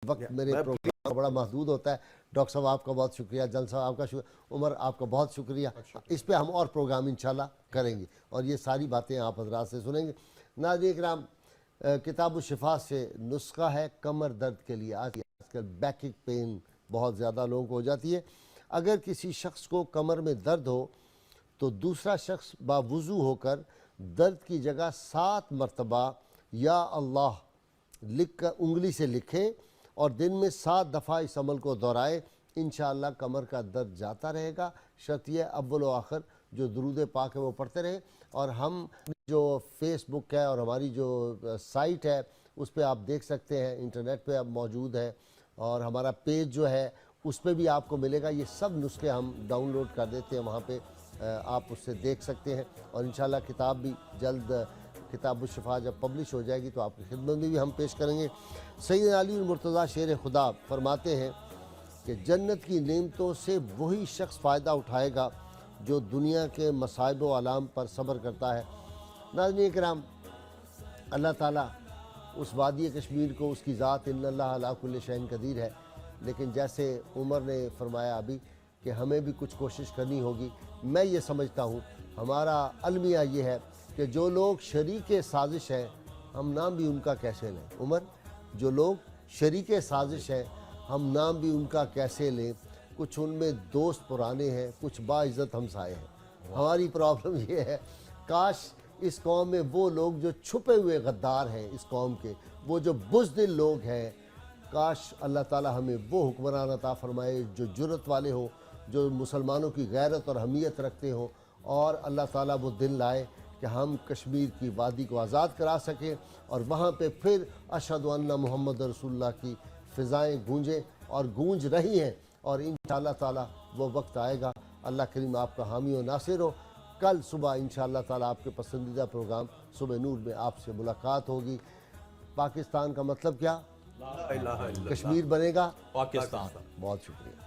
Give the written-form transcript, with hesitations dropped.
वक्त मेरे प्रोग्राम का बड़ा महदूद होता है। डॉक्टर साहब आपका बहुत शुक्रिया, जल साहब आपका शुक्रिया, उमर आपका बहुत शुक्रिया। इस पे हम और प्रोग्राम इंशाल्लाह करेंगे और ये सारी बातें आप हजरात से सुनेंगे। नाज़रीन किराम, किताब शिफा से नुस्खा है कमर दर्द के लिए। आजकल बैक पेन बहुत ज़्यादा लोगों को हो जाती है। अगर किसी शख्स को कमर में दर्द हो तो दूसरा शख्स बावुज़ू होकर दर्द की जगह 7 मरतबा या अल्लाह लिख कर उंगली से लिखे और दिन में 7 दफ़ा इस अमल को दोहराए। इंशाअल्लाह कमर का दर्द जाता रहेगा। शर्त यह अव्वल व आखिर जो दुरूद पाक है वो पढ़ते रहे। और हम जो फेसबुक है और हमारी जो साइट है उस पर आप देख सकते हैं, इंटरनेट पे अब मौजूद है और हमारा पेज जो है उस पर भी आपको मिलेगा। ये सब नुस्खे हम डाउनलोड कर देते हैं, वहाँ पे आप उससे देख सकते हैं। और इंशाअल्लाह किताब भी जल्द, किताब शिफा जब पब्लिश हो जाएगी तो आपकी खिदमत में भी हम पेश करेंगे। सैयद अली मुर्तज़ा शेर खुदा फरमाते हैं कि जन्नत की नेमतों से वही शख्स फ़ायदा उठाएगा जो दुनिया के मसाइब व आलाम पर सब्र करता है। नाज़रीन किराम, अल्लाह ताला उस वादी कश्मीर को उसकी ज़ात इन्नल्लाह अला कुल्लि शैइन कदीर है, लेकिन जैसे उमर ने फरमाया अभी कि हमें भी कुछ कोशिश करनी होगी। मैं ये समझता हूँ हमारा अलमिया ये है कि जो लोग शरीक साजिश हैं हम नाम भी उनका कैसे लें। उमर, जो लोग शरीक साजिश हैं हम नाम भी उनका कैसे लें। कुछ उनमें दोस्त पुराने हैं, कुछ बाइज़्ज़त हमसाए हैं। हमारी प्रॉब्लम ये है, काश इस कौम में वो लोग जो छुपे हुए गद्दार हैं इस कौम के, वो जो बुज़दिल लोग हैं, काश अल्लाह ताला हमें वो हुक्मरान अता फरमाए जो जुर्रत वाले हों, जो मुसलमानों की गैरत और हमीयत रखते हों। और अल्लाह ताला वो दिन लाए कि हम कश्मीर की वादी को आज़ाद करा सकें और वहाँ पे फिर अशहदु अन्ना मुहम्मद रसूलुल्लाह की फ़िज़ाएँ गूंजें और गूंज रही हैं। और इंशाअल्लाह ताला वो वक्त आएगा। अल्लाह करीम आपका हामी और नासिर हो। कल सुबह इंशाअल्लाह ताला आपके पसंदीदा प्रोग्राम सुबह नूर में आपसे मुलाकात होगी। पाकिस्तान का मतलब क्या? कश्मीर बनेगा पाकिस्तान। बहुत शुक्रिया।